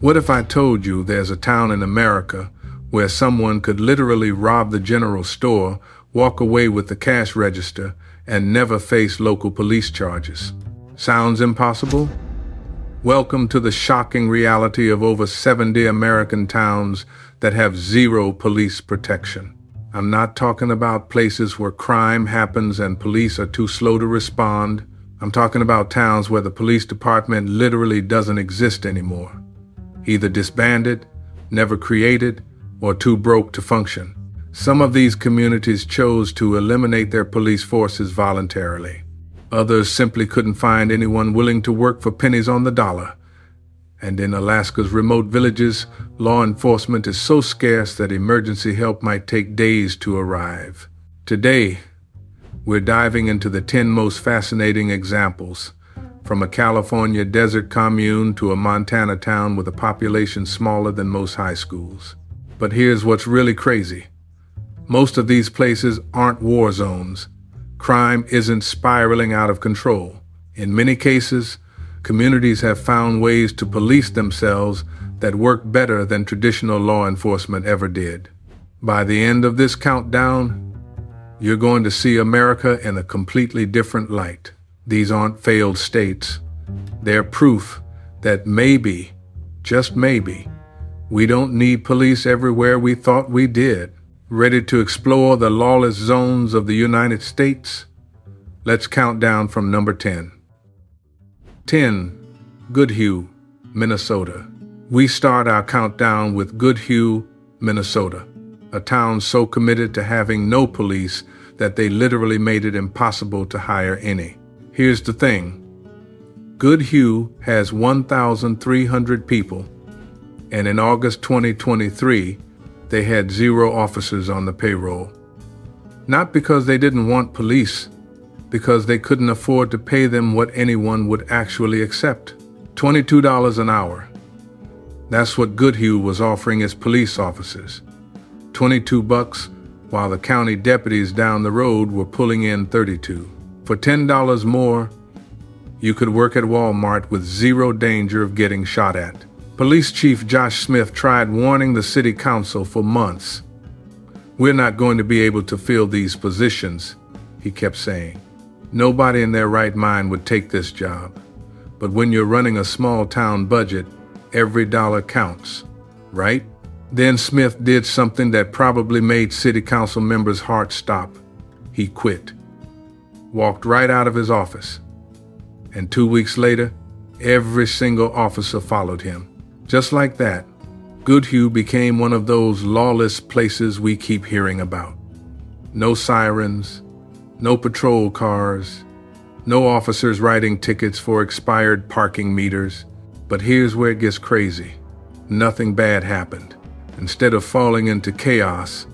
What if I told you there's a town in America where someone could literally rob the general store, walk away with the cash register, and never face local police charges? Sounds impossible? Welcome to the shocking reality of over 70 American towns that have zero police protection. I'm not talking about places where crime happens and police are too slow to respond. I'm talking about towns where the police department literally doesn't exist anymore. Either disbanded, never created, or too broke to function. Some of these communities chose to eliminate their police forces voluntarily. Others simply couldn't find anyone willing to work for pennies on the dollar. And in Alaska's remote villages, law enforcement is so scarce that emergency help might take days to arrive. Today, we're diving into the 10 most fascinating examples, from a California desert commune to a Montana town with a population smaller than most high schools. But here's what's really crazy. Most of these places aren't war zones. Crime isn't spiraling out of control. In many cases, communities have found ways to police themselves that work better than traditional law enforcement ever did. By the end of this countdown, you're going to see America in a completely different light. These aren't failed states. They're proof that maybe, just maybe, we don't need police everywhere we thought we did. Ready to explore the lawless zones of the United States? Let's count down from number 10. 10. Goodhue, Minnesota. We start our countdown with Goodhue, Minnesota, a town so committed to having no police that they literally made it impossible to hire any. Here's the thing. Goodhue has 1,300 people, and in August 2023, they had 0 officers on the payroll. Not because they didn't want police, because they couldn't afford to pay them what anyone would actually accept. $22 an hour. That's what Goodhue was offering its police officers. $22, while the county deputies down the road were pulling in $32. For $10 more, you could work at Walmart with 0 danger of getting shot at. Police Chief Josh Smith tried warning the city council for months. We're not going to be able to fill these positions, he kept saying. Nobody in their right mind would take this job. But when you're running a small town budget, every dollar counts, right? Then Smith did something that probably made city council members' hearts stop. He quit. Walked right out of his office. And 2 weeks later, every single officer followed him. Just like that, Goodhue became one of those lawless places we keep hearing about. No sirens, no patrol cars, no officers writing tickets for expired parking meters. But here's where it gets crazy. Nothing bad happened. Instead of falling into chaos,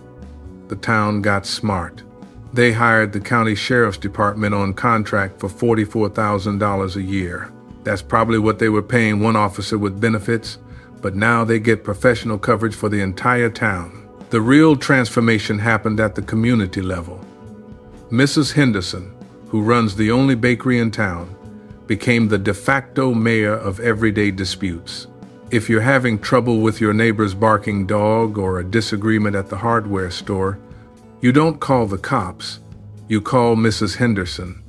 the town got smart. They hired the county sheriff's department on contract for $44,000 a year. That's probably what they were paying one officer with benefits, but now they get professional coverage for the entire town. The real transformation happened at the community level. Mrs. Henderson, who runs the only bakery in town, became the de facto mayor of everyday disputes. If you're having trouble with your neighbor's barking dog or a disagreement at the hardware store, you don't call the cops, you call Mrs. Henderson.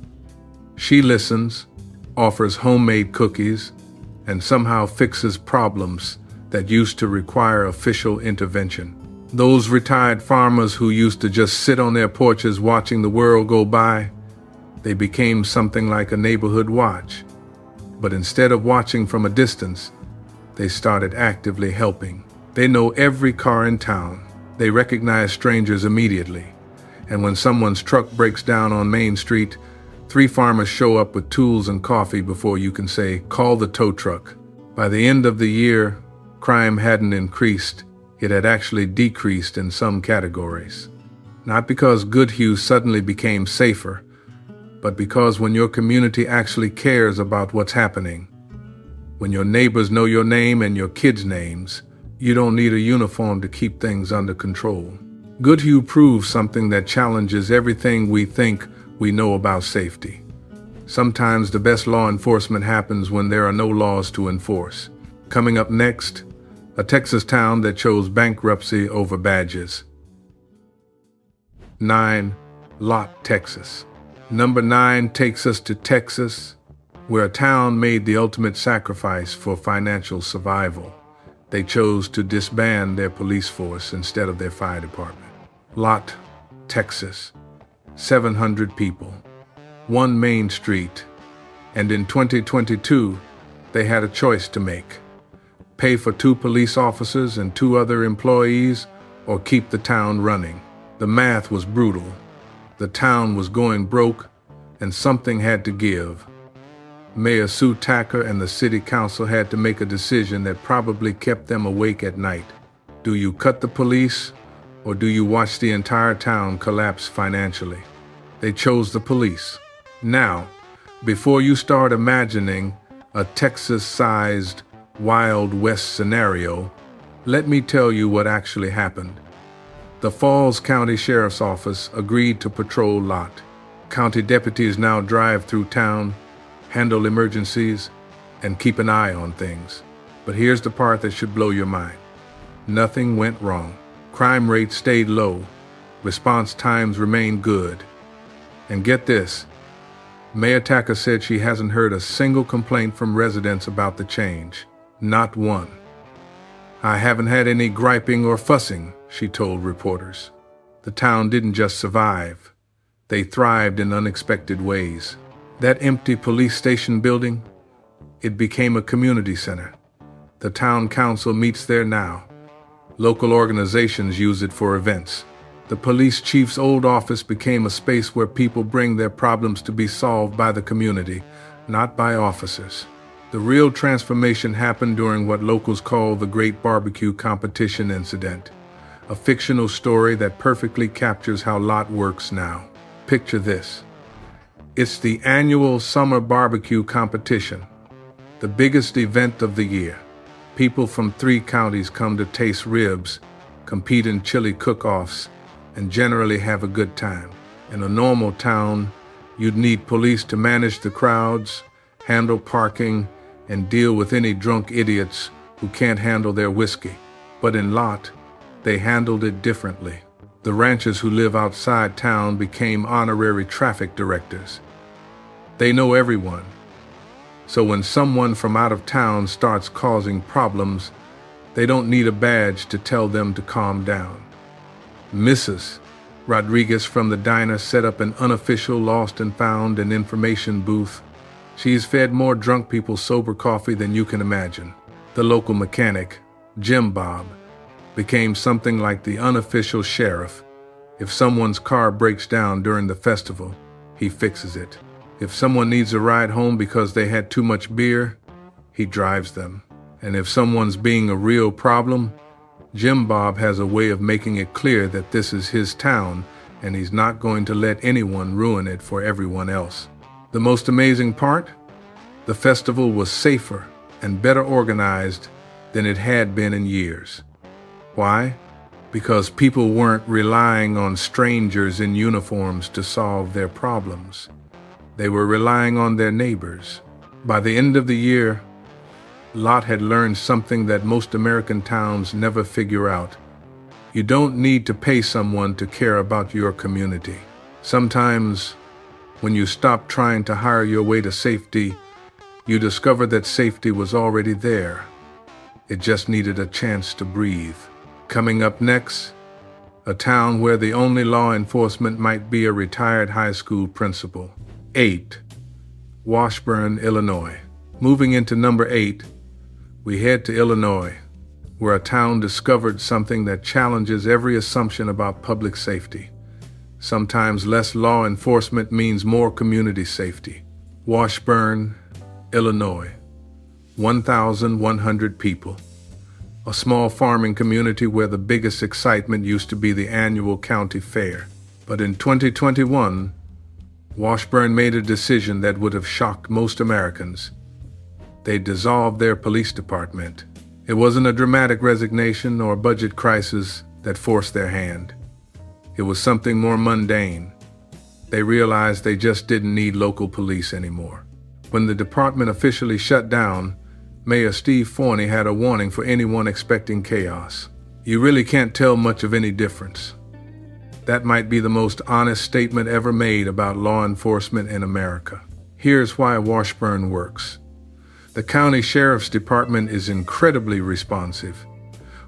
She listens, offers homemade cookies, and somehow fixes problems that used to require official intervention. Those retired farmers who used to just sit on their porches watching the world go by, they became something like a neighborhood watch. But instead of watching from a distance, they started actively helping. They know every car in town. They recognize strangers immediately. And when someone's truck breaks down on Main Street, 3 farmers show up with tools and coffee before you can say, "Call the tow truck." By the end of the year, crime hadn't increased. It had actually decreased in some categories. Not because Goodhue suddenly became safer, but because when your community actually cares about what's happening, when your neighbors know your name and your kids' names, you don't need a uniform to keep things under control. Goodhue proves something that challenges everything we think we know about safety. Sometimes the best law enforcement happens when there are no laws to enforce. Coming up next, a Texas town that chose bankruptcy over badges. 9. Lott, Texas. Number 9 takes us to Texas, where a town made the ultimate sacrifice for financial survival. They chose to disband their police force instead of their fire department. Lott, Texas. 700 people. One Main Street. And in 2022, they had a choice to make. Pay for 2 police officers and 2 other employees, or keep the town running. The math was brutal. The town was going broke, and something had to give. Mayor Sue Tacker and the city council had to make a decision that probably kept them awake at night. Do you cut the police, or do you watch the entire town collapse financially? They chose the police. Now, before you start imagining a Texas-sized Wild West scenario, let me tell you what actually happened. The Falls County Sheriff's Office agreed to patrol Lott. County deputies now drive through town, handle emergencies, and keep an eye on things. But here's the part that should blow your mind. Nothing went wrong. Crime rates stayed low. Response times remained good. And get this, Mayor Tacker said she hasn't heard a single complaint from residents about the change. Not one. I haven't had any griping or fussing, she told reporters. The town didn't just survive. They thrived in unexpected ways. That empty police station building, it became a community center. The town council meets there now. Local organizations use it for events. The police chief's old office became a space where people bring their problems to be solved by the community, not by officers. The real transformation happened during what locals call the Great Barbecue Competition Incident, a fictional story that perfectly captures how Lott works now. Picture this. It's the annual summer barbecue competition, the biggest event of the year. People from 3 counties come to taste ribs, compete in chili cook-offs, and generally have a good time. In a normal town, you'd need police to manage the crowds, handle parking, and deal with any drunk idiots who can't handle their whiskey. But in Lott, they handled it differently. The ranchers who live outside town became honorary traffic directors. They know everyone. So when someone from out of town starts causing problems, they don't need a badge to tell them to calm down. Mrs. Rodriguez from the diner set up an unofficial lost and found and information booth. She's fed more drunk people sober coffee than you can imagine. The local mechanic, Jim Bob, became something like the unofficial sheriff. If someone's car breaks down during the festival, he fixes it. If someone needs a ride home because they had too much beer, he drives them. And if someone's being a real problem, Jim Bob has a way of making it clear that this is his town and he's not going to let anyone ruin it for everyone else. The most amazing part? The festival was safer and better organized than it had been in years. Why? Because people weren't relying on strangers in uniforms to solve their problems. They were relying on their neighbors. By the end of the year, Lott had learned something that most American towns never figure out. You don't need to pay someone to care about your community. Sometimes, when you stop trying to hire your way to safety, you discover that safety was already there. It just needed a chance to breathe. Coming up next, a town where the only law enforcement might be a retired high school principal. 8. Washburn, Illinois. Moving into number 8, we head to Illinois, where a town discovered something that challenges every assumption about public safety. Sometimes less law enforcement means more community safety. Washburn, Illinois. 1,100 people. A small farming community where the biggest excitement used to be the annual county fair. But in 2021, Washburn made a decision that would have shocked most Americans. They dissolved their police department. It wasn't a dramatic resignation or a budget crisis that forced their hand. It was something more mundane. They realized they just didn't need local police anymore. When the department officially shut down, Mayor Steve Forney had a warning for anyone expecting chaos. You really can't tell much of any difference. That might be the most honest statement ever made about law enforcement in America. Here's why Washburn works. The county sheriff's department is incredibly responsive.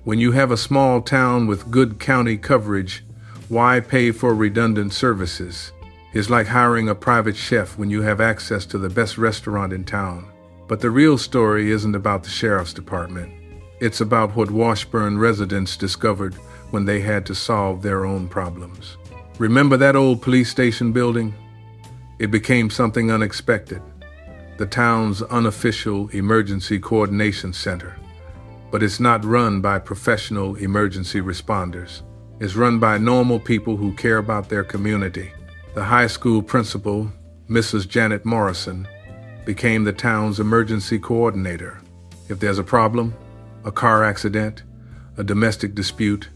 When you have a small town with good county coverage, why pay for redundant services? It's like hiring a private chef when you have access to the best restaurant in town. But the real story isn't about the sheriff's department. It's about what Washburn residents discovered when they had to solve their own problems. Remember that old police station building? It became something unexpected. The town's unofficial emergency coordination center. But it's not run by professional emergency responders. It's run by normal people who care about their community. The high school principal, Mrs. Janet Morrison, became the town's emergency coordinator. If there's a problem, a car accident, a domestic dispute,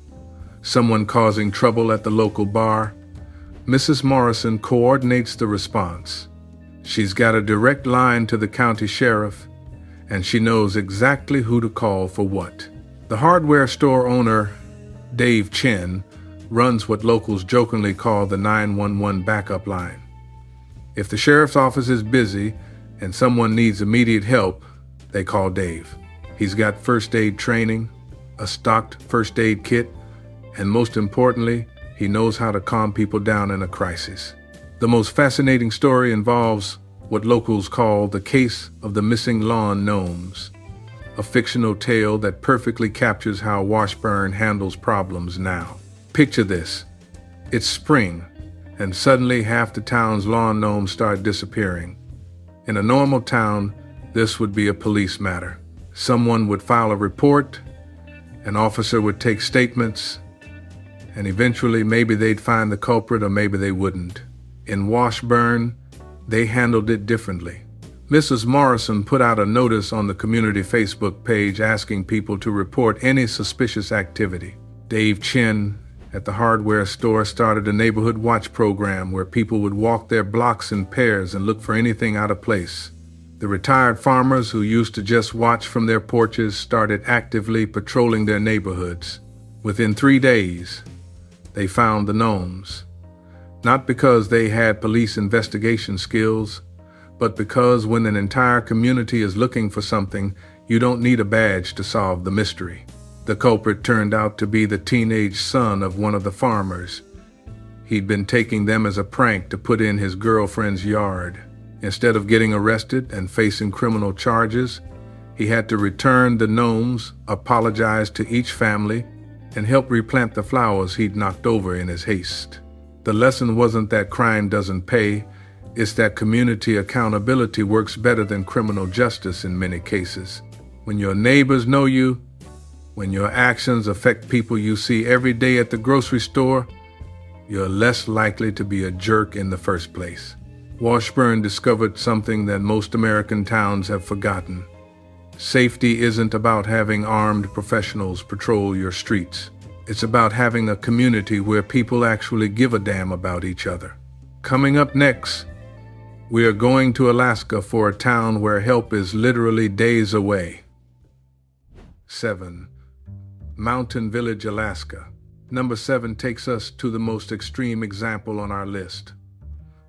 someone causing trouble at the local bar, Mrs. Morrison coordinates the response. She's got a direct line to the county sheriff, and she knows exactly who to call for what. The hardware store owner, Dave Chen, runs what locals jokingly call the 911 backup line. If the sheriff's office is busy and someone needs immediate help, they call Dave. He's got first aid training, a stocked first aid kit, and most importantly, he knows how to calm people down in a crisis. The most fascinating story involves what locals call the case of the missing lawn gnomes, a fictional tale that perfectly captures how Washburn handles problems now. Picture this. It's spring, and suddenly half the town's lawn gnomes start disappearing. In a normal town, this would be a police matter. Someone would file a report, an officer would take statements, and eventually maybe they'd find the culprit or maybe they wouldn't. In Washburn, they handled it differently. Mrs. Morrison put out a notice on the community Facebook page asking people to report any suspicious activity. Dave Chen at the hardware store started a neighborhood watch program where people would walk their blocks in pairs and look for anything out of place. The retired farmers who used to just watch from their porches started actively patrolling their neighborhoods. Within 3 days, they found the gnomes. Not because they had police investigation skills, but because when an entire community is looking for something, you don't need a badge to solve the mystery. The culprit turned out to be the teenage son of one of the farmers. He'd been taking them as a prank to put in his girlfriend's yard. Instead of getting arrested and facing criminal charges, he had to return the gnomes, apologize to each family, and help replant the flowers he'd knocked over in his haste. The lesson wasn't that crime doesn't pay, it's that community accountability works better than criminal justice in many cases. When your neighbors know you, when your actions affect people you see every day at the grocery store, you're less likely to be a jerk in the first place. Washburn discovered something that most American towns have forgotten. Safety isn't about having armed professionals patrol your streets. It's about having a community where people actually give a damn about each other. Coming up next, we are going to Alaska for a town where help is literally days away. 7. Mountain Village, Alaska. Number 7 takes us to the most extreme example on our list.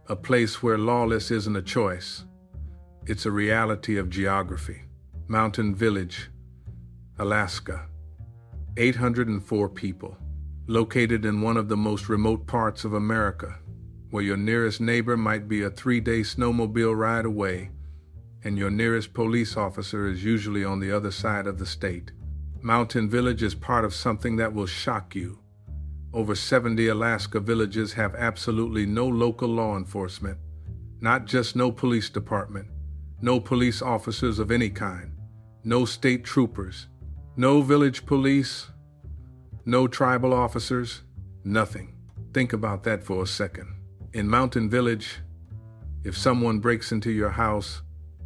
A place where lawless isn't a choice. It's a reality of geography. Mountain Village, Alaska. 804 people. Located in one of the most remote parts of America, where your nearest neighbor might be a 3-day snowmobile ride away, and your nearest police officer is usually on the other side of the state. Mountain Village is part of something that will shock you. Over 70 Alaska villages have absolutely no local law enforcement, not just no police department, no police officers of any kind, no state troopers, no village police, no tribal officers, nothing. Think about that for a second. In Mountain Village, if someone breaks into your house,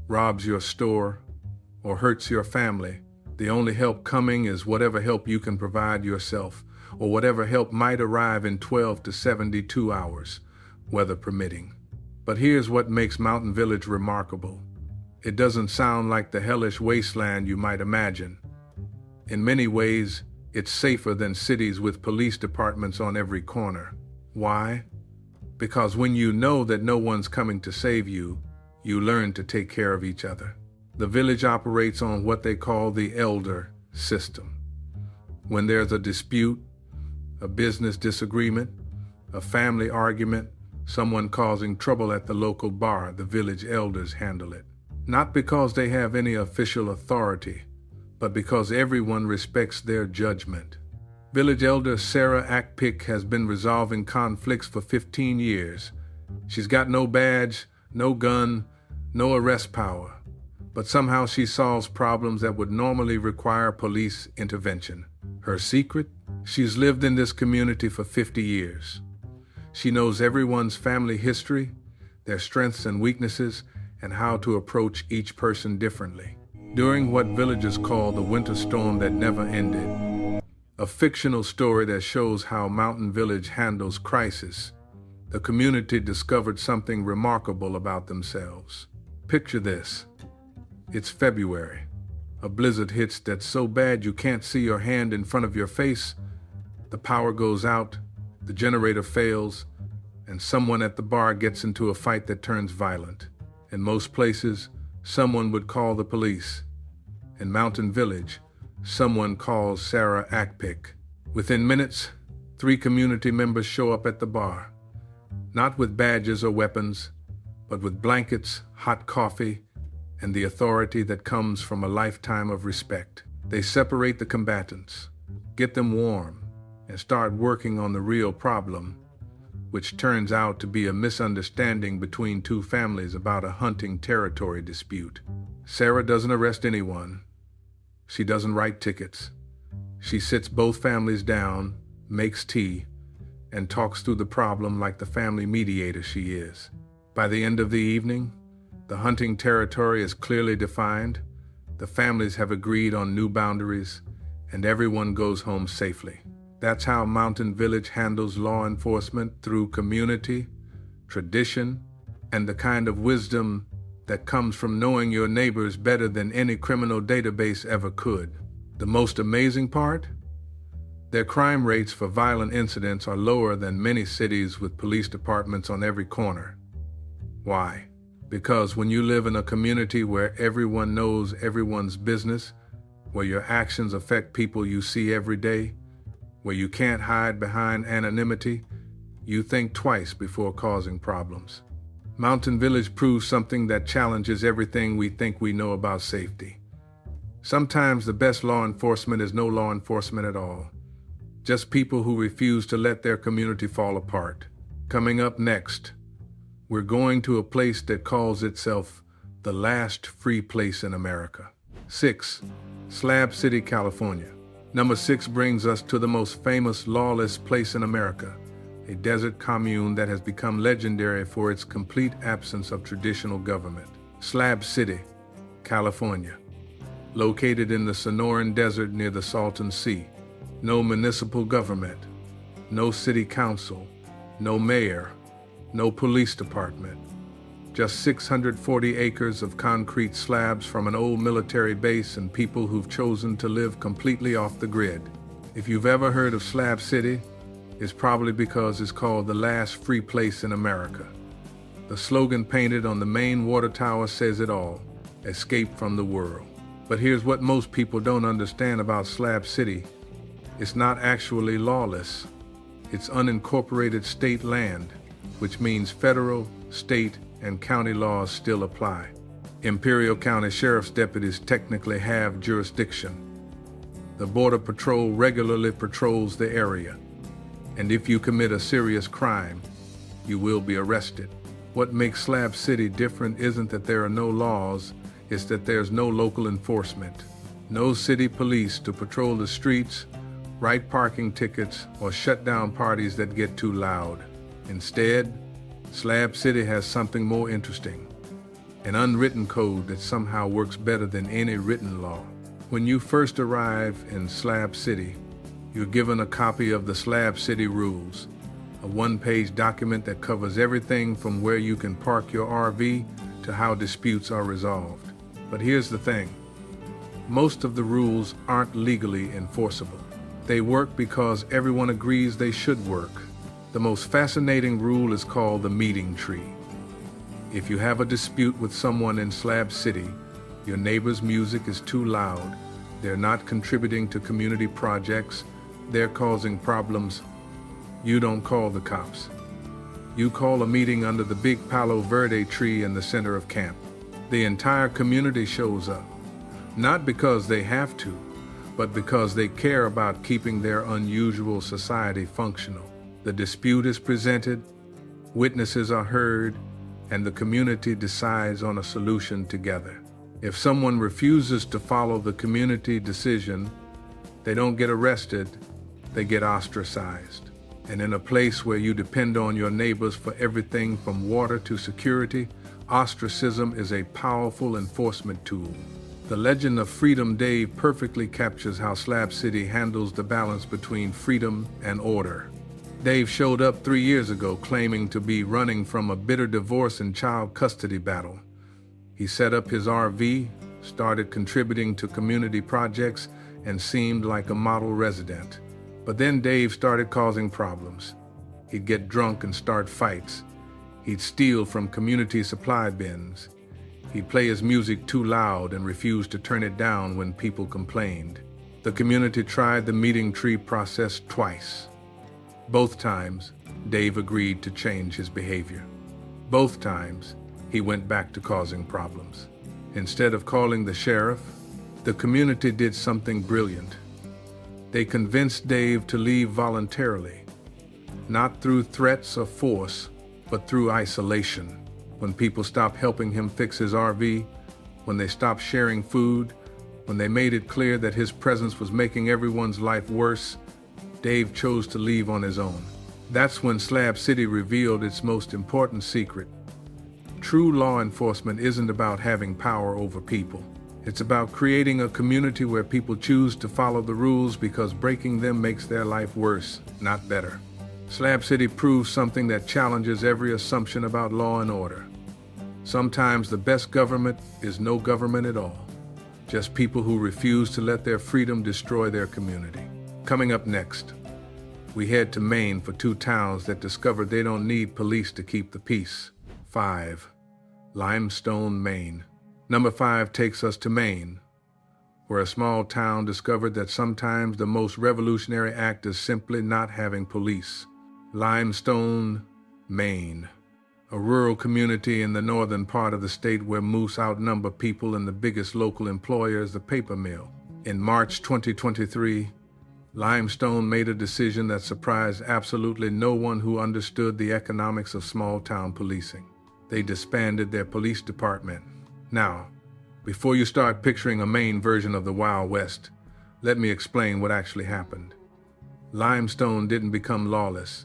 robs your store, or hurts your family, the only help coming is whatever help you can provide yourself, or whatever help might arrive in 12 to 72 hours, weather permitting. But here's what makes Mountain Village remarkable. It doesn't sound like the hellish wasteland you might imagine. In many ways, it's safer than cities with police departments on every corner. Why? Because when you know that no one's coming to save you, you learn to take care of each other. The village operates on what they call the elder system. When there's a dispute, a business disagreement, a family argument, someone causing trouble at the local bar, the village elders handle it. Not because they have any official authority, but because everyone respects their judgment. Village elder Sarah Ackpick has been resolving conflicts for 15 years. She's got no badge, no gun, no arrest power, but somehow she solves problems that would normally require police intervention. Her secret? She's lived in this community for 50 years. She knows everyone's family history, their strengths and weaknesses, and how to approach each person differently. During what villagers call the winter storm that never ended, a fictional story that shows how Mountain Village handles crisis, the community discovered something remarkable about themselves. Picture this. It's February. A blizzard hits that's so bad you can't see your hand in front of your face. The power goes out, the generator fails, and someone at the bar gets into a fight that turns violent. In most places, someone would call the police. In Mountain Village, someone calls Sarah Ackpick. Within minutes, 3 community members show up at the bar, not with badges or weapons, but with blankets, hot coffee, and the authority that comes from a lifetime of respect. They separate the combatants, get them warm, and start working on the real problem, which turns out to be a misunderstanding between 2 families about a hunting territory dispute. Sarah doesn't arrest anyone. She doesn't write tickets. She sits both families down, makes tea, and talks through the problem like the family mediator she is. By the end of the evening, the hunting territory is clearly defined, the families have agreed on new boundaries, and everyone goes home safely. That's how Mountain Village handles law enforcement, through community, tradition, and the kind of wisdom that comes from knowing your neighbors better than any criminal database ever could. The most amazing part? Their crime rates for violent incidents are lower than many cities with police departments on every corner. Why? Because when you live in a community where everyone knows everyone's business, where your actions affect people you see every day, where you can't hide behind anonymity, you think twice before causing problems. Mountain Village proves something that challenges everything we think we know about safety. Sometimes the best law enforcement is no law enforcement at all. Just people who refuse to let their community fall apart. Coming up next, we're going to a place that calls itself the last free place in America. 6. Slab City, California. Number 6 brings us to the most famous lawless place in America, a desert commune that has become legendary for its complete absence of traditional government. Slab City, California. Located in the Sonoran Desert near the Salton Sea. No municipal government, no city council, no mayor, no police department. Just 640 acres of concrete slabs from an old military base and people who've chosen to live completely off the grid. If you've ever heard of Slab City, it's probably because it's called the last free place in America. The slogan painted on the Maine water tower says it all: escape from the world. But here's what most people don't understand about Slab City. It's not actually lawless. It's unincorporated state land, which means federal, state, and county laws still apply. Imperial County Sheriff's deputies technically have jurisdiction. The Border Patrol regularly patrols the area, and if you commit a serious crime, you will be arrested. What makes Slab City different isn't that there are no laws, it's that there's no local enforcement. No city police to patrol the streets, write parking tickets, or shut down parties that get too loud. Instead, Slab City has something more interesting: an unwritten code that somehow works better than any written law. When you first arrive in Slab City, you're given a copy of the Slab City Rules, a one-page document that covers everything from where you can park your RV to how disputes are resolved. But here's the thing. Most of the rules aren't legally enforceable. They work because everyone agrees they should work. The most fascinating rule is called the meeting tree. If you have a dispute with someone in Slab City, your neighbor's music is too loud, they're not contributing to community projects, they're causing problems, you don't call the cops. You call a meeting under the big Palo Verde tree in the center of camp. The entire community shows up, not because they have to, but because they care about keeping their unusual society functional. The dispute is presented, witnesses are heard, and the community decides on a solution together. If someone refuses to follow the community decision, they don't get arrested, they get ostracized. And in a place where you depend on your neighbors for everything from water to security, ostracism is a powerful enforcement tool. The legend of Freedom Dave perfectly captures how Slab City handles the balance between freedom and order. Dave showed up 3 years ago claiming to be running from a bitter divorce and child custody battle. He set up his RV, started contributing to community projects, and seemed like a model resident. But then Dave started causing problems. He'd get drunk and start fights. He'd steal from community supply bins. He'd play his music too loud and refuse to turn it down when people complained. The community tried the meeting tree process twice. Both times, Dave agreed to change his behavior. Both times, he went back to causing problems. Instead of calling the sheriff, the community did something brilliant. They convinced Dave to leave voluntarily, not through threats or force, but through isolation. When people stopped helping him fix his RV, when they stopped sharing food, when they made it clear that his presence was making everyone's life worse, Dave chose to leave on his own. That's when Slab City revealed its most important secret. True law enforcement isn't about having power over people. It's about creating a community where people choose to follow the rules because breaking them makes their life worse, not better. Slab City proves something that challenges every assumption about law and order. Sometimes the best government is no government at all. Just people who refuse to let their freedom destroy their community. Coming up next, we head to Maine for 2 towns that discovered they don't need police to keep the peace. 5. Limestone, Maine. Number 5 takes us to Maine, where a small town discovered that sometimes the most revolutionary act is simply not having police. Limestone, Maine. A rural community in the northern part of the state where moose outnumber people and the biggest local employer is the paper mill. In March 2023, Limestone made a decision that surprised absolutely no one who understood the economics of small-town policing. They disbanded their police department. Now, before you start picturing a Maine version of the Wild West, let me explain what actually happened. Limestone didn't become lawless.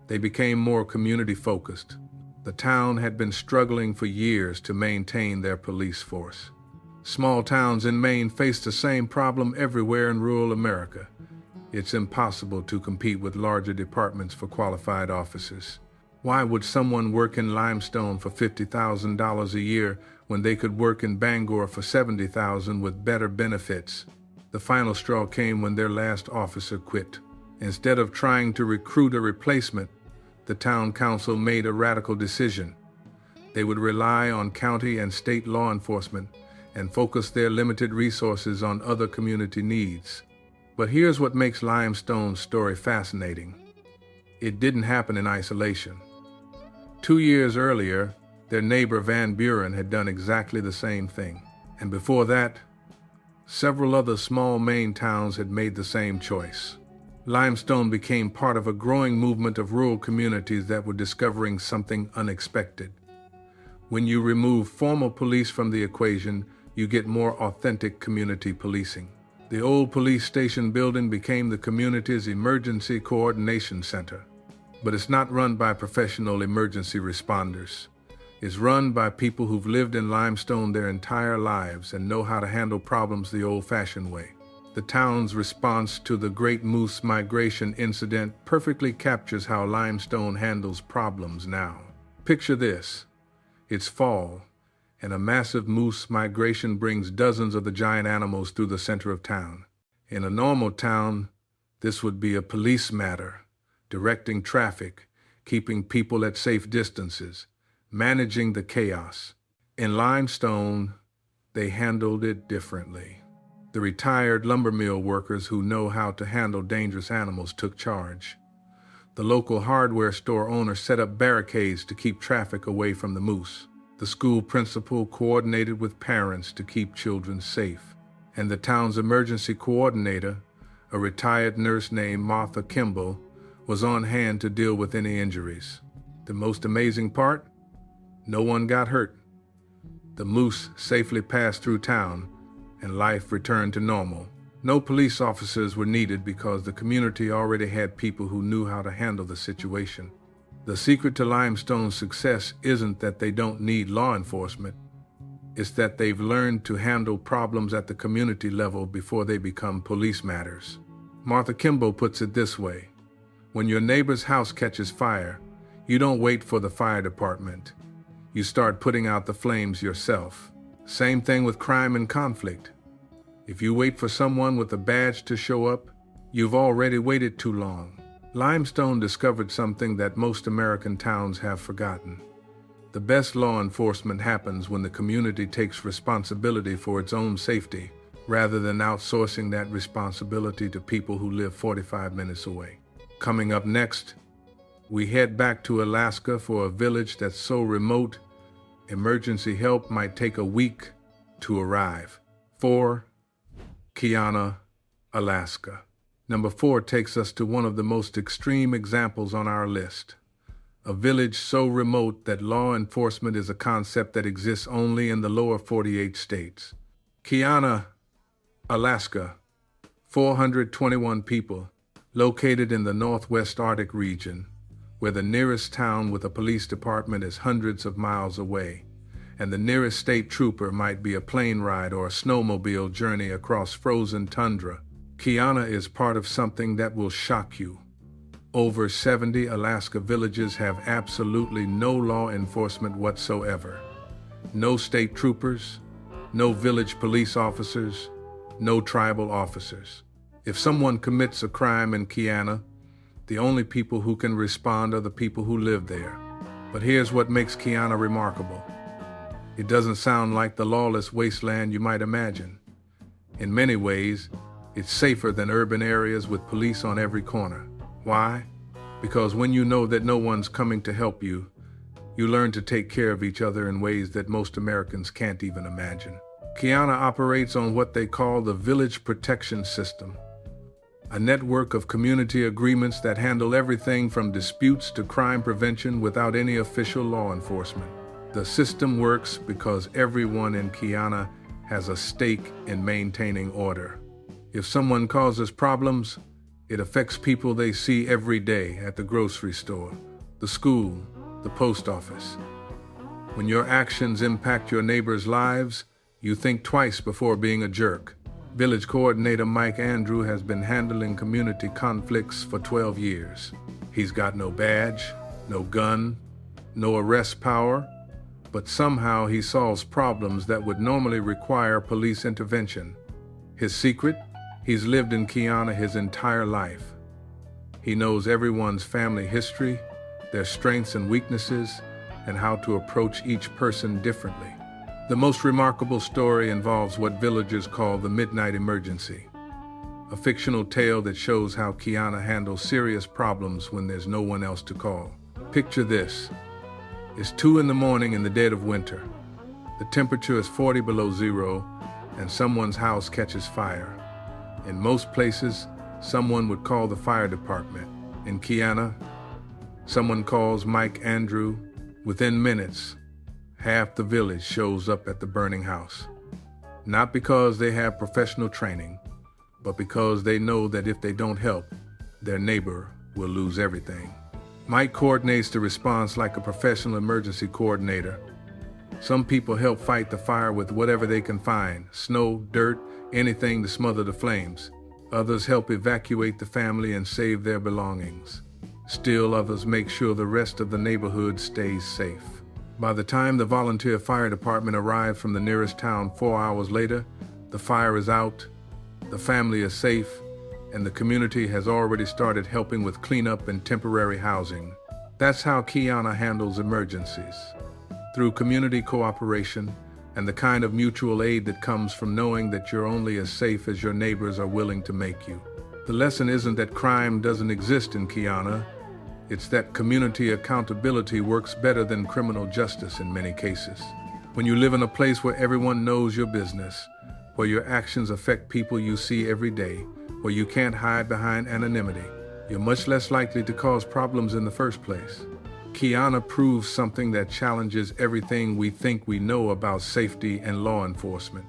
They became more community-focused. The town had been struggling for years to maintain their police force. Small towns in Maine face the same problem everywhere in rural America. It's impossible to compete with larger departments for qualified officers. Why would someone work in Limestone for $50,000 a year when they could work in Bangor for $70,000 with better benefits? The final straw came when their last officer quit. Instead of trying to recruit a replacement, the town council made a radical decision. They would rely on county and state law enforcement and focus their limited resources on other community needs. But here's what makes Limestone's story fascinating. It didn't happen in isolation. 2 years earlier, their neighbor Van Buren had done exactly the same thing. And before that, several other small Maine towns had made the same choice. Limestone became part of a growing movement of rural communities that were discovering something unexpected. When you remove formal police from the equation, you get more authentic community policing. The old police station building became the community's emergency coordination center. But it's not run by professional emergency responders. It's run by people who've lived in Limestone their entire lives and know how to handle problems the old-fashioned way. The town's response to the Great Moose Migration incident perfectly captures how Limestone handles problems now. Picture this. It's fall, and a massive moose migration brings dozens of the giant animals through the center of town. In a normal town, this would be a police matter, directing traffic, keeping people at safe distances, managing the chaos. In Limestone, they handled it differently. The retired lumber mill workers who know how to handle dangerous animals took charge. The local hardware store owner set up barricades to keep traffic away from the moose. The school principal coordinated with parents to keep children safe. And the town's emergency coordinator, a retired nurse named Martha Kimball, was on hand to deal with any injuries. The most amazing part? No one got hurt. The moose safely passed through town, and life returned to normal. No police officers were needed because the community already had people who knew how to handle the situation. The secret to Limestone's success isn't that they don't need law enforcement. It's that they've learned to handle problems at the community level before they become police matters. Martha Kimball puts it this way: when your neighbor's house catches fire, you don't wait for the fire department. You start putting out the flames yourself. Same thing with crime and conflict. If you wait for someone with a badge to show up, you've already waited too long. Limestone discovered something that most American towns have forgotten. The best law enforcement happens when the community takes responsibility for its own safety, rather than outsourcing that responsibility to people who live 45 minutes away. Coming up next, we head back to Alaska for a village that's so remote, emergency help might take a week to arrive. 4. Kiana, Alaska. Number 4 takes us to one of the most extreme examples on our list. A village so remote that law enforcement is a concept that exists only in the lower 48 states. Kiana, Alaska, 421 people, located in the northwest Arctic region, where the nearest town with a police department is hundreds of miles away, and the nearest state trooper might be a plane ride or a snowmobile journey across frozen tundra. Kiana is part of something that will shock you. Over 70 Alaska villages have absolutely no law enforcement whatsoever. No state troopers, no village police officers, no tribal officers. If someone commits a crime in Kiana, the only people who can respond are the people who live there. But here's what makes Kiana remarkable. It doesn't sound like the lawless wasteland you might imagine. In many ways, it's safer than urban areas with police on every corner. Why? Because when you know that no one's coming to help you, you learn to take care of each other in ways that most Americans can't even imagine. Kiana operates on what they call the Village Protection System, a network of community agreements that handle everything from disputes to crime prevention without any official law enforcement. The system works because everyone in Kiana has a stake in maintaining order. If someone causes problems, it affects people they see every day at the grocery store, the school, the post office. When your actions impact your neighbors' lives, you think twice before being a jerk. Village Coordinator Mike Andrew has been handling community conflicts for 12 years. He's got no badge, no gun, no arrest power, but somehow he solves problems that would normally require police intervention. His secret? He's lived in Kiana his entire life. He knows everyone's family history, their strengths and weaknesses, and how to approach each person differently. The most remarkable story involves what villagers call the midnight emergency, a fictional tale that shows how Kiana handles serious problems when there's no one else to call. Picture this. It's 2 a.m. in the dead of winter. The temperature is 40 below zero, and someone's house catches fire. In most places, someone would call the fire department. In Kiana, someone calls Mike Andrew. Within minutes, half the village shows up at the burning house. Not because they have professional training, but because they know that if they don't help, their neighbor will lose everything. Mike coordinates the response like a professional emergency coordinator. Some people help fight the fire with whatever they can find: snow, dirt, anything to smother the flames. Others help evacuate the family and save their belongings. Still others make sure the rest of the neighborhood stays safe. By the time the volunteer fire department arrived from the nearest town 4 hours later, the fire is out, the family is safe, and the community has already started helping with cleanup and temporary housing. That's how Kiana handles emergencies. Through community cooperation and the kind of mutual aid that comes from knowing that you're only as safe as your neighbors are willing to make you. The lesson isn't that crime doesn't exist in Kiana. It's that community accountability works better than criminal justice in many cases. When you live in a place where everyone knows your business, where your actions affect people you see every day, where you can't hide behind anonymity, you're much less likely to cause problems in the first place. Kiana proves something that challenges everything we think we know about safety and law enforcement.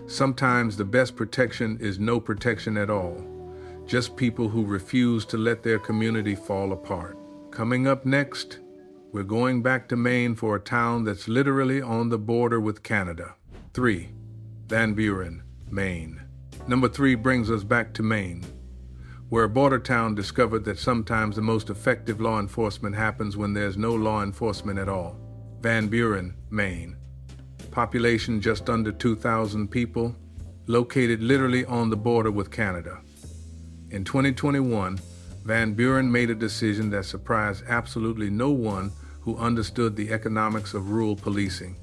Sometimes the best protection is no protection at all. Just people who refuse to let their community fall apart. Coming up next, we're going back to Maine for a town that's literally on the border with Canada. 3. Van Buren, Maine. Number 3 brings us back to Maine, where a border town discovered that sometimes the most effective law enforcement happens when there's no law enforcement at all. Van Buren, Maine. Population just under 2,000 people, located literally on the border with Canada. In 2021, Van Buren made a decision that surprised absolutely no one who understood the economics of rural policing.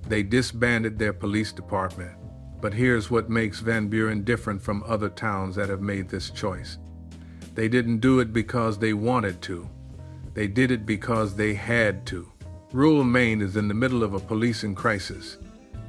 They disbanded their police department. But here's what makes Van Buren different from other towns that have made this choice. They didn't do it because they wanted to. They did it because they had to. Rural Maine is in the middle of a policing crisis,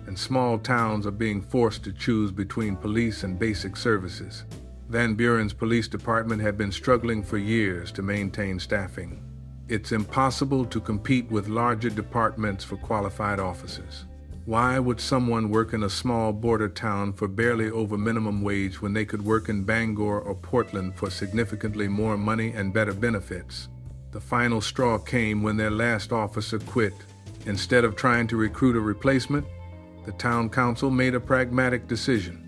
and small towns are being forced to choose between police and basic services. Van Buren's police department had been struggling for years to maintain staffing. It's impossible to compete with larger departments for qualified officers. Why would someone work in a small border town for barely over minimum wage when they could work in Bangor or Portland for significantly more money and better benefits? The final straw came when their last officer quit. Instead of trying to recruit a replacement, the town council made a pragmatic decision.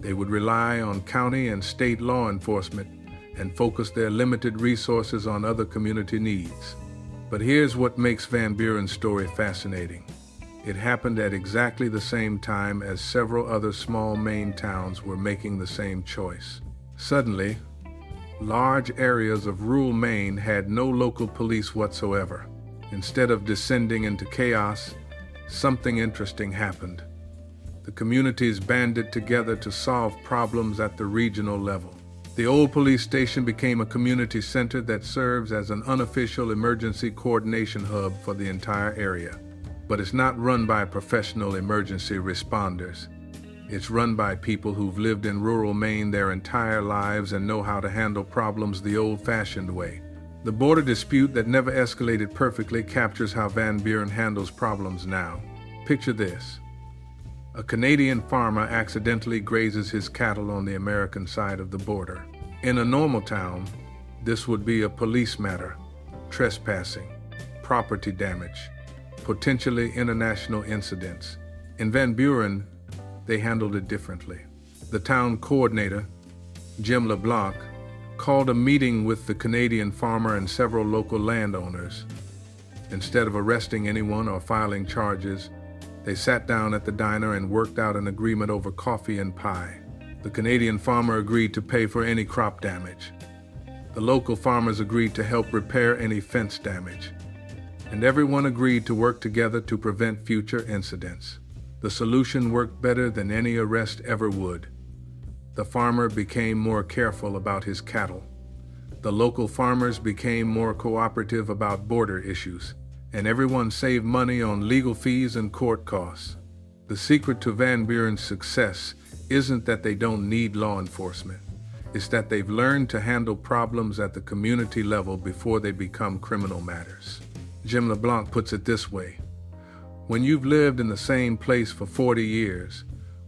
They would rely on county and state law enforcement and focus their limited resources on other community needs. But here's what makes Van Buren's story fascinating. It happened at exactly the same time as several other small Maine towns were making the same choice. Suddenly, large areas of rural Maine had no local police whatsoever. Instead of descending into chaos, something interesting happened. The communities banded together to solve problems at the regional level. The old police station became a community center that serves as an unofficial emergency coordination hub for the entire area. But it's not run by professional emergency responders. It's run by people who've lived in rural Maine their entire lives and know how to handle problems the old-fashioned way. The border dispute that never escalated perfectly captures how Van Buren handles problems now. Picture this. A Canadian farmer accidentally grazes his cattle on the American side of the border. In a normal town, this would be a police matter, trespassing, property damage, potentially international incidents. In Van Buren, they handled it differently. The town coordinator, Jim LeBlanc, called a meeting with the Canadian farmer and several local landowners. Instead of arresting anyone or filing charges, they sat down at the diner and worked out an agreement over coffee and pie. The Canadian farmer agreed to pay for any crop damage. The local farmers agreed to help repair any fence damage. And everyone agreed to work together to prevent future incidents. The solution worked better than any arrest ever would. The farmer became more careful about his cattle. The local farmers became more cooperative about border issues. And everyone saved money on legal fees and court costs. The secret to Van Buren's success isn't that they don't need law enforcement. It's that they've learned to handle problems at the community level before they become criminal matters. Jim LeBlanc puts it this way. When you've lived in the same place for 40 years,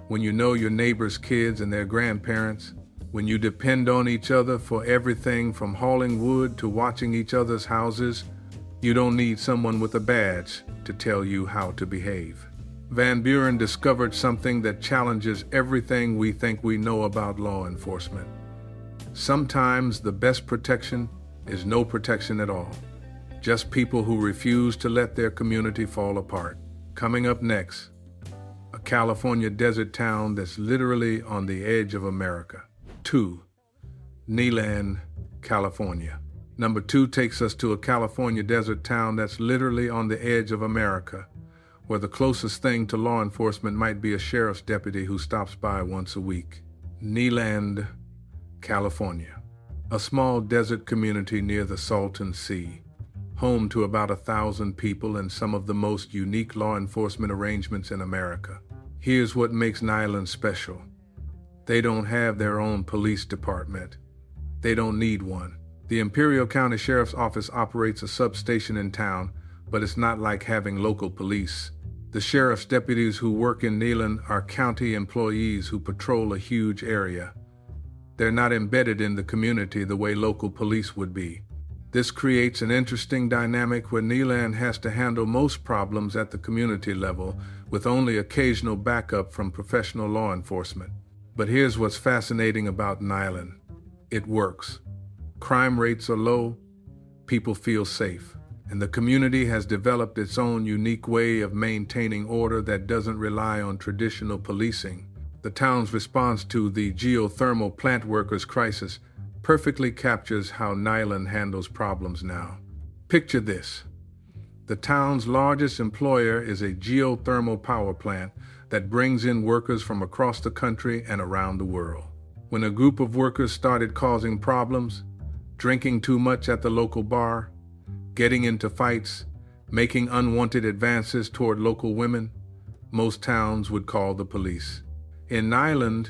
when you know your neighbors' kids and their grandparents, when you depend on each other for everything from hauling wood to watching each other's houses, you don't need someone with a badge to tell you how to behave. Van Buren discovered something that challenges everything we think we know about law enforcement. Sometimes the best protection is no protection at all. Just people who refuse to let their community fall apart. Coming up next, a California desert town that's literally on the edge of America. 2. Niland, California. Number 2 takes us to a California desert town that's literally on the edge of America, where the closest thing to law enforcement might be a sheriff's deputy who stops by once a week. Niland, California. A small desert community near the Salton Sea, home to about 1,000 people and some of the most unique law enforcement arrangements in America. Here's what makes Niland special. They don't have their own police department. They don't need one. The Imperial County Sheriff's Office operates a substation in town, but it's not like having local police. The sheriff's deputies who work in Niland are county employees who patrol a huge area. They're not embedded in the community the way local police would be. This creates an interesting dynamic where Niland has to handle most problems at the community level, with only occasional backup from professional law enforcement. But here's what's fascinating about Niland. It works. Crime rates are low, people feel safe, and the community has developed its own unique way of maintaining order that doesn't rely on traditional policing. The town's response to the geothermal plant workers' crisis perfectly captures how Niland handles problems now. Picture this. The town's largest employer is a geothermal power plant that brings in workers from across the country and around the world. When a group of workers started causing problems, drinking too much at the local bar, getting into fights, making unwanted advances toward local women, most towns would call the police. In Niland,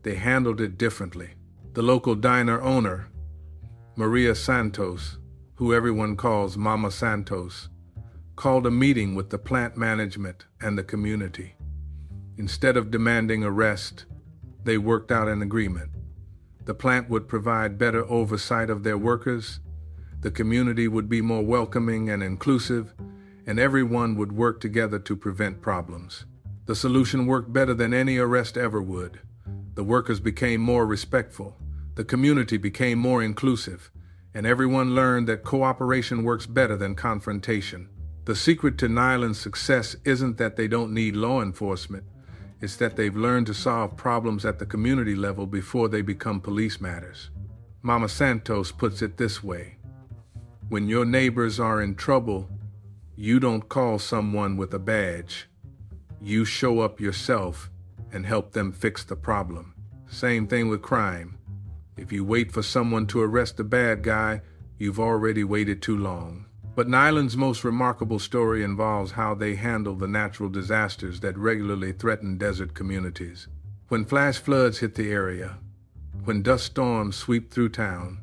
they handled it differently. The local diner owner, Maria Santos, who everyone calls Mama Santos, called a meeting with the plant management and the community. Instead of demanding arrest, they worked out an agreement. The plant would provide better oversight of their workers, the community would be more welcoming and inclusive, and everyone would work together to prevent problems. The solution worked better than any arrest ever would. The workers became more respectful, the community became more inclusive, and everyone learned that cooperation works better than confrontation. The secret to Niland's success isn't that they don't need law enforcement. It's that they've learned to solve problems at the community level before they become police matters. Mama Santos puts it this way. When your neighbors are in trouble, you don't call someone with a badge. You show up yourself and help them fix the problem. Same thing with crime. If you wait for someone to arrest the bad guy, you've already waited too long. But Niland's most remarkable story involves how they handle the natural disasters that regularly threaten desert communities. When flash floods hit the area, when dust storms sweep through town,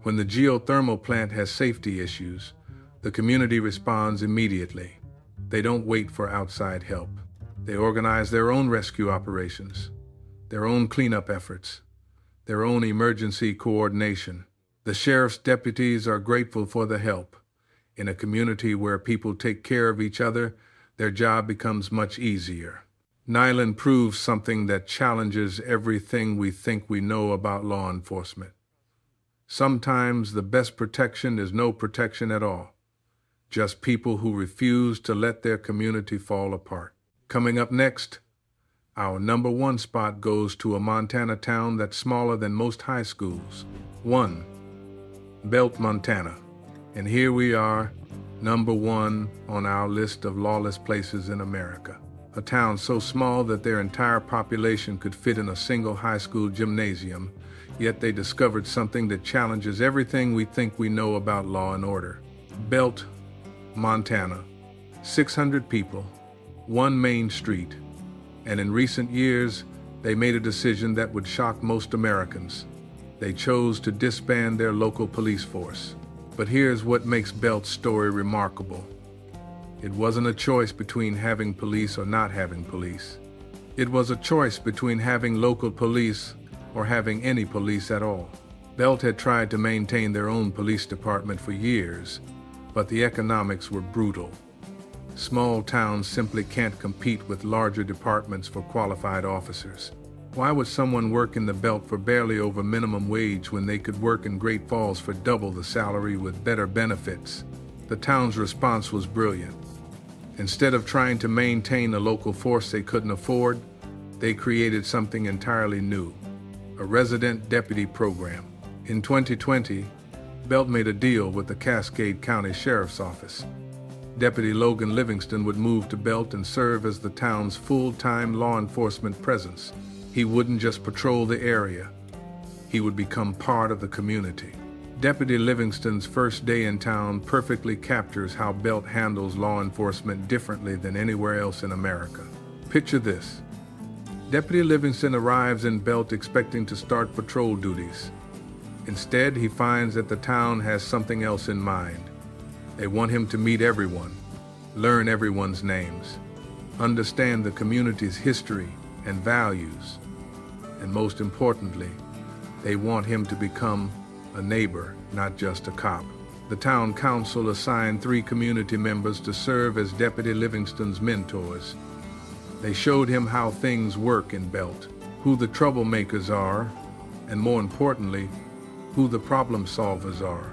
when the geothermal plant has safety issues, the community responds immediately. They don't wait for outside help. They organize their own rescue operations, their own cleanup efforts, their own emergency coordination. The sheriff's deputies are grateful for the help. In a community where people take care of each other, their job becomes much easier. Niland proves something that challenges everything we think we know about law enforcement. Sometimes the best protection is no protection at all, just people who refuse to let their community fall apart. Coming up next, our number 1 spot goes to a Montana town that's smaller than most high schools. 1. Belt, Montana. And here we are, number 1 on our list of lawless places in America. A town so small that their entire population could fit in a single high school gymnasium, yet they discovered something that challenges everything we think we know about law and order. Belt, Montana. 600 people, 1 main street. And in recent years, they made a decision that would shock most Americans. They chose to disband their local police force. But here's what makes Belt's story remarkable. It wasn't a choice between having police or not having police. It was a choice between having local police or having any police at all. Belt had tried to maintain their own police department for years, but the economics were brutal. Small towns simply can't compete with larger departments for qualified officers. Why would someone work in the Belt for barely over minimum wage when they could work in Great Falls for double the salary with better benefits? The town's response was brilliant. Instead of trying to maintain a local force they couldn't afford, they created something entirely new, a resident deputy program. In 2020, Belt made a deal with the Cascade County Sheriff's Office. Deputy Logan Livingston would move to Belt and serve as the town's full-time law enforcement presence. He wouldn't just patrol the area, he would become part of the community. Deputy Livingston's first day in town perfectly captures how Belt handles law enforcement differently than anywhere else in America. Picture this. Deputy Livingston arrives in Belt expecting to start patrol duties. Instead, he finds that the town has something else in mind. They want him to meet everyone, learn everyone's names, understand the community's history and values, and most importantly, they want him to become a neighbor, not just a cop. The town council assigned 3 community members to serve as Deputy Livingston's mentors. They showed him how things work in Belt, who the troublemakers are, and more importantly, who the problem solvers are,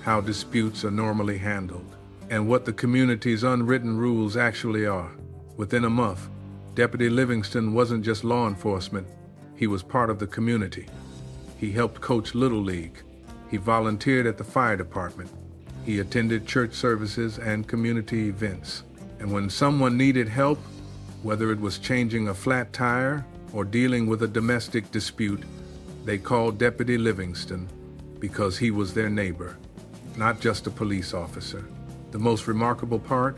how disputes are normally handled, and what the community's unwritten rules actually are. Within a month, Deputy Livingston wasn't just law enforcement, he was part of the community. He helped coach Little League. He volunteered at the fire department. He attended church services and community events. And when someone needed help, whether it was changing a flat tire or dealing with a domestic dispute, they called Deputy Livingston because he was their neighbor, not just a police officer. The most remarkable part?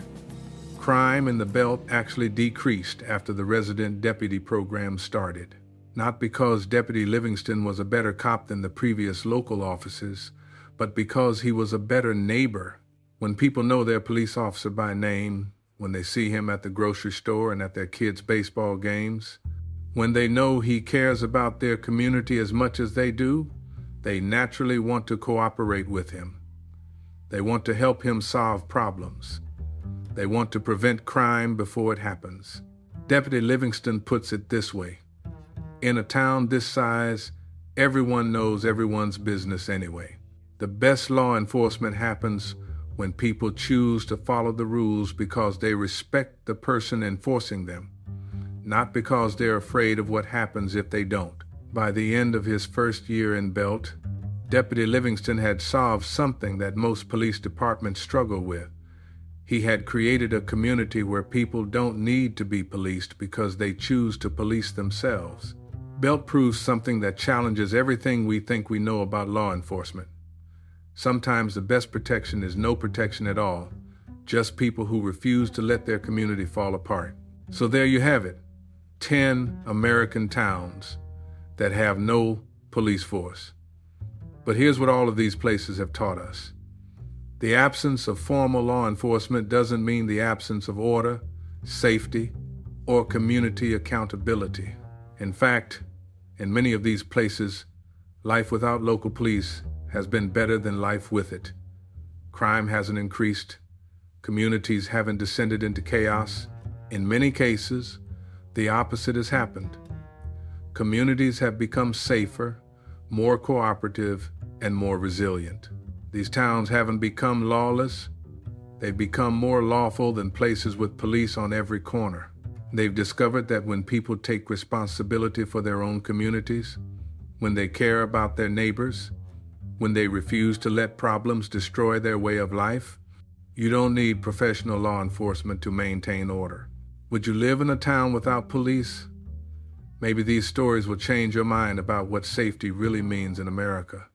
Crime in the Belt actually decreased after the resident deputy program started. Not because Deputy Livingston was a better cop than the previous local officers, but because he was a better neighbor. When people know their police officer by name, when they see him at the grocery store and at their kids' baseball games, when they know he cares about their community as much as they do, they naturally want to cooperate with him. They want to help him solve problems. They want to prevent crime before it happens. Deputy Livingston puts it this way. In a town this size, everyone knows everyone's business anyway. The best law enforcement happens when people choose to follow the rules because they respect the person enforcing them, not because they're afraid of what happens if they don't. By the end of his first year in Belt, Deputy Livingston had solved something that most police departments struggle with. He had created a community where people don't need to be policed because they choose to police themselves. Belt proves something that challenges everything we think we know about law enforcement. Sometimes the best protection is no protection at all, just people who refuse to let their community fall apart. So there you have it, 10 American towns that have no police force. But here's what all of these places have taught us. The absence of formal law enforcement doesn't mean the absence of order, safety, or community accountability. In fact, in many of these places, life without local police has been better than life with it. Crime hasn't increased. Communities haven't descended into chaos. In many cases, the opposite has happened. Communities have become safer, more cooperative, and more resilient. These towns haven't become lawless. They've become more lawful than places with police on every corner. They've discovered that when people take responsibility for their own communities, when they care about their neighbors, when they refuse to let problems destroy their way of life, you don't need professional law enforcement to maintain order. Would you live in a town without police? Maybe these stories will change your mind about what safety really means in America.